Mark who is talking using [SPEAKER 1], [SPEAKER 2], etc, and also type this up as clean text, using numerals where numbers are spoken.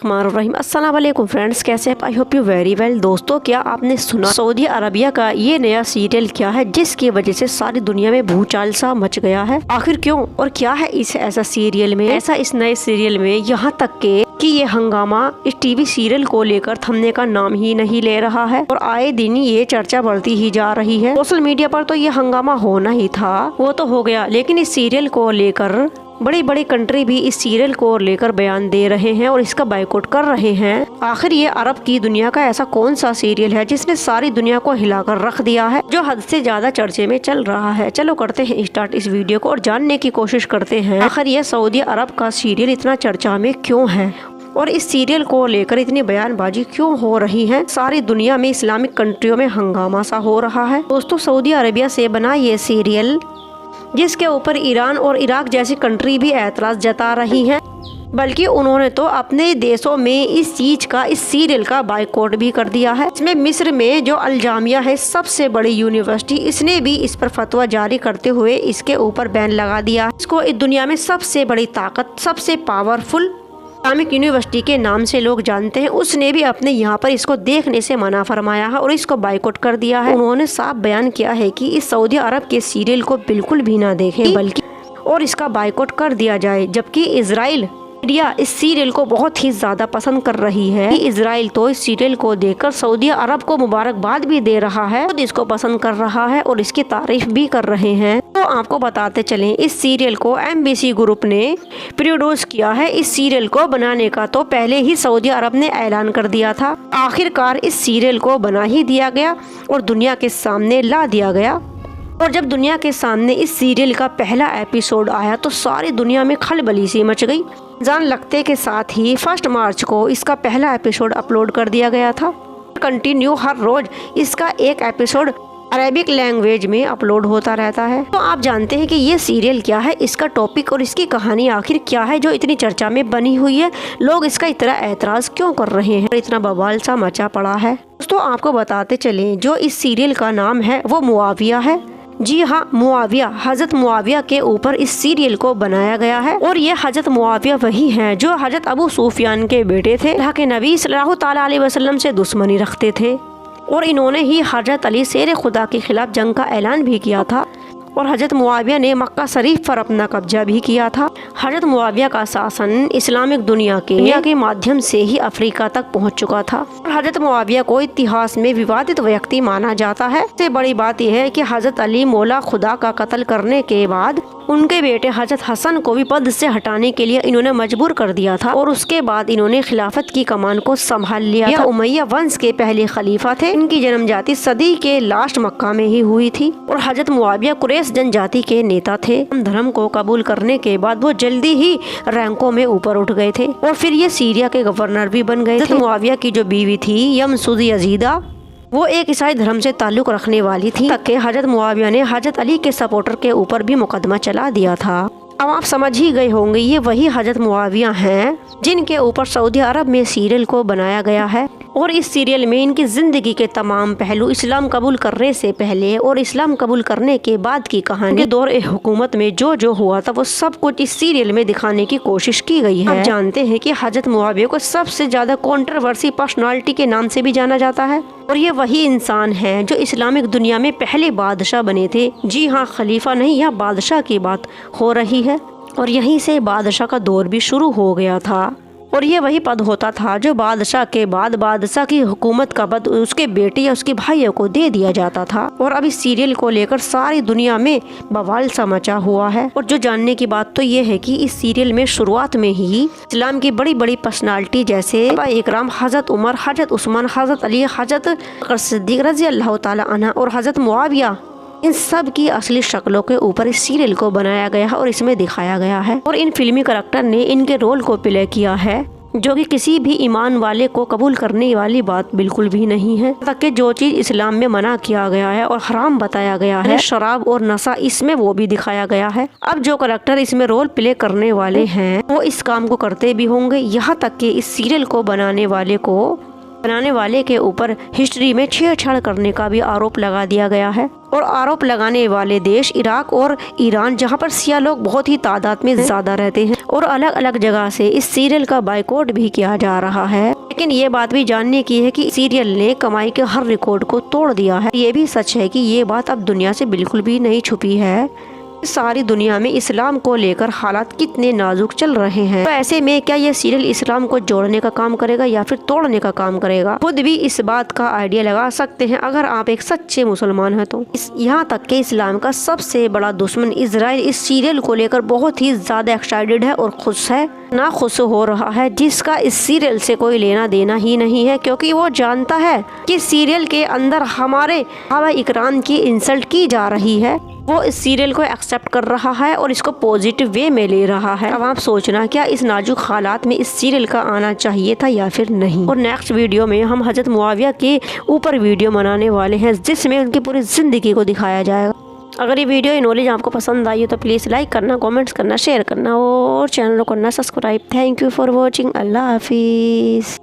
[SPEAKER 1] बिस्मिल्लाहिर्रहमानिर्रहीम। अस्सलाम वालेकुम फ्रेंड्स, कैसे हैं? I hope you very well. दोस्तों, क्या आपने सुना सऊदी अरबिया का ये नया सीरियल क्या है जिसकी वजह से सारी दुनिया में भूचाल सा मच गया है? आखिर क्यों और क्या है इस ऐसा सीरियल में, ऐसा इस नए सीरियल में, यहाँ तक के कि ये हंगामा इस टीवी सीरियल को लेकर थमने का नाम ही नहीं ले रहा है और आए दिन ये चर्चा बढ़ती ही जा रही है। सोशल मीडिया पर तो ये हंगामा होना ही था, वो तो हो गया, लेकिन इस सीरियल को लेकर बड़ी बड़ी कंट्री भी इस सीरियल को लेकर बयान दे रहे हैं और इसका बायकॉट कर रहे हैं। आखिर ये अरब की दुनिया का ऐसा कौन सा सीरियल है जिसने सारी दुनिया को हिलाकर रख दिया है, जो हद से ज्यादा चर्चे में चल रहा है? चलो करते हैं स्टार्ट इस वीडियो को और जानने की कोशिश करते हैं आखिर ये सऊदी अरब का सीरियल इतना चर्चा में क्यों है और इस सीरियल को लेकर इतनी बयानबाजी क्यों हो रही है। सारी दुनिया में इस्लामिक कंट्रियों में हंगामा सा हो रहा है। दोस्तों, सऊदी अरबिया से बना ये सीरियल जिसके ऊपर ईरान और इराक जैसी कंट्री भी एतराज जता रही हैं, बल्कि उन्होंने तो अपने देशों में इस सीरियल का बायकॉट भी कर दिया है। इसमें मिस्र में जो अलजामिया है, सबसे बड़ी यूनिवर्सिटी, इसने भी इस पर फतवा जारी करते हुए इसके ऊपर बैन लगा दिया। इसको इस दुनिया में सबसे बड़ी ताकत, सबसे पावरफुल इस्लामिक यूनिवर्सिटी के नाम से लोग जानते हैं, उसने भी अपने यहाँ पर इसको देखने से मना फरमाया है और इसको बायकॉट कर दिया है। उन्होंने साफ बयान किया है कि इस सऊदी अरब के सीरियल को बिल्कुल भी ना देखें बल्कि और इसका बायकॉट कर दिया जाए। जबकि इजराइल मीडिया इस सीरियल को बहुत ही ज्यादा पसंद कर रही है। इजराइल तो इस सीरियल को देखकर सऊदी अरब को मुबारकबाद भी दे रहा है, खुद इसको पसंद कर रहा है और इसकी तारीफ भी कर रहे हैं। तो आपको बताते चलें, इस सीरियल को MBC ग्रुप ने प्रोड्यूस किया है। इस सीरियल को बनाने का तो पहले ही सऊदी अरब ने ऐलान कर दिया था। आखिरकार इस सीरियल को बना ही दिया गया और दुनिया के सामने ला दिया गया। और जब दुनिया के सामने इस सीरियल का पहला एपिसोड आया तो सारी दुनिया में खलबली सी मच गई। जान लगते के साथ ही 1 मार्च को इसका पहला एपिसोड अपलोड कर दिया गया था। कंटिन्यू हर रोज इसका एक एपिसोड अरेबिक लैंग्वेज में अपलोड होता रहता है। तो आप जानते हैं कि ये सीरियल क्या है, इसका टॉपिक और इसकी कहानी आखिर क्या है जो इतनी चर्चा में बनी हुई है, लोग इसका इतना एतराज क्यों कर रहे हैं, इतना बवाल सा मचा पड़ा है। दोस्तों, आपको बताते चलें, जो इस सीरियल का नाम है वो मुआविया है। जी हाँ, मुआविया, हजरत मुआविया के ऊपर इस सीरियल को बनाया गया है और ये हजरत मुआविया वही हैं जो हजरत अबू सुफियान के बेटे थे, अल्लाह के नबी सल्लल्लाहु ताला अलैहि वसल्लम से दुश्मनी रखते थे और इन्होंने ही हजरत अली शेर खुदा के खिलाफ जंग का ऐलान भी किया था और हजरत मुआविया ने मक्का शरीफ पर अपना कब्जा भी किया था। हजरत मुआविया का शासन इस्लामिक दुनिया के माध्यम से ही अफ्रीका तक पहुंच चुका था और हजरत मुआविया को इतिहास में विवादित व्यक्ति माना जाता है। सबसे बड़ी बात यह है कि हजरत अली मौला खुदा का कत्ल करने के बाद उनके बेटे हजरत हसन को भी पद से हटाने के लिए इन्होंने मजबूर कर दिया था और उसके बाद इन्होंने खिलाफत की कमान को संभाल लिया था। उमैया वंश के पहले खलीफा थे। इनकी जन्मजाति सदी के लास्ट मक्का में ही हुई थी और हजरत मुआविया कुरैश जनजाति के नेता थे। धर्म को कबूल करने के बाद वो जल्दी ही रैंकों में ऊपर उठ गए थे और फिर ये सीरिया के गवर्नर भी बन गए थे। मुआविया की जो बीवी थी यमसूद यजीदा, वो एक ईसाई धर्म से ताल्लुक रखने वाली थी, तक के हजरत मुआविया ने हजरत अली के सपोर्टर के ऊपर भी मुकदमा चला दिया था। अब आप समझ ही गए होंगे, ये वही हजरत मुआविया हैं जिनके ऊपर सऊदी अरब में सीरियल को बनाया गया है और इस सीरियल में इनकी जिंदगी के तमाम पहलू, इस्लाम कबूल करने से पहले और इस्लाम कबूल करने के बाद की कहानी, दौर हुकूमत में जो जो हुआ था वो सब कुछ इस सीरियल में दिखाने की कोशिश की गई है। आप जानते हैं कि हजरत मुआविया को सबसे ज्यादा कंट्रोवर्सी पर्सनालिटी के नाम से भी जाना जाता है और ये वही इंसान है जो इस्लामिक दुनिया में पहले बादशाह बने थे। जी हाँ, खलीफा नहीं, यहाँ बादशाह की बात हो रही है और यहीं से बादशाह का दौर भी शुरू हो गया था और ये वही पद होता था जो बादशाह के बाद बादशाह की हुकूमत का पद उसके बेटे या उसके भाइयों को दे दिया जाता था। और अब इस सीरियल को लेकर सारी दुनिया में बवाल सा मचा हुआ है और जो जानने की बात तो ये है कि इस सीरियल में शुरुआत में ही इस्लाम की बड़ी बड़ी पर्सनालिटी जैसे इकराम, हजरत उमर, हजरत उस्मान, हजरत अली, हजरत सिद्दीक रज़ी अल्लाह ताला अन्हा और हजरत मुआविया, इन सब की असली शक्लों के ऊपर इस सीरियल को बनाया गया है और इसमें दिखाया गया है और इन फिल्मी करैक्टर ने इनके रोल को प्ले किया है, जो कि किसी भी ईमान वाले को कबूल करने वाली बात बिल्कुल भी नहीं है। ताकि जो चीज इस्लाम में मना किया गया है और हराम बताया गया है, शराब और नशा, इसमें वो भी दिखाया गया है। अब जो करैक्टर इसमें रोल प्ले करने वाले हैं वो इस काम को करते भी होंगे, यहाँ तक कि इस सीरियल को बनाने वाले को बनाने वाले के ऊपर हिस्ट्री में छेड़छाड़ करने का भी आरोप लगा दिया गया है। और आरोप लगाने वाले देश इराक और ईरान, जहां पर शिया लोग बहुत ही तादाद में ज्यादा रहते हैं, और अलग अलग जगह से इस सीरियल का बाइकआउट भी किया जा रहा है। लेकिन ये बात भी जानने की है कि सीरियल ने कमाई के हर रिकॉर्ड को तोड़ दिया है। ये भी सच है कि ये बात अब दुनिया से बिल्कुल भी नहीं छुपी है। सारी दुनिया में इस्लाम को लेकर हालात कितने नाजुक चल रहे हैं। तो ऐसे में क्या ये सीरियल इस्लाम को जोड़ने का काम करेगा या फिर तोड़ने का काम करेगा, खुद भी इस बात का आइडिया लगा सकते हैं अगर आप एक सच्चे मुसलमान हैं तो। यहाँ तक के इस्लाम का सबसे बड़ा दुश्मन इजराइल इस सीरियल को लेकर बहुत ही ज्यादा एक्साइटेड है और खुश है, ना खुश हो रहा है, जिसका इस सीरियल से कोई लेना देना ही नहीं है, क्योंकि वो जानता है कि सीरियल के अंदर हमारे सहाबा इकराम की इंसल्ट की जा रही है। वो इस सीरियल को एक्सेप्ट कर रहा है और इसको पॉजिटिव वे में ले रहा है। अब आप सोचना, क्या इस नाजुक हालात में इस सीरियल का आना चाहिए था या फिर नहीं। और नेक्स्ट वीडियो में हम हजरत मुआविया के ऊपर वीडियो बनाने वाले हैं, जिसमें उनकी पूरी जिंदगी को दिखाया जाएगा। अगर ये वीडियो नॉलेज आपको पसंद आई हो तो प्लीज़ लाइक करना, कमेंट्स करना, शेयर करना और चैनल को करना subscribe. Thank you for watching. अल्लाह हाफिज़।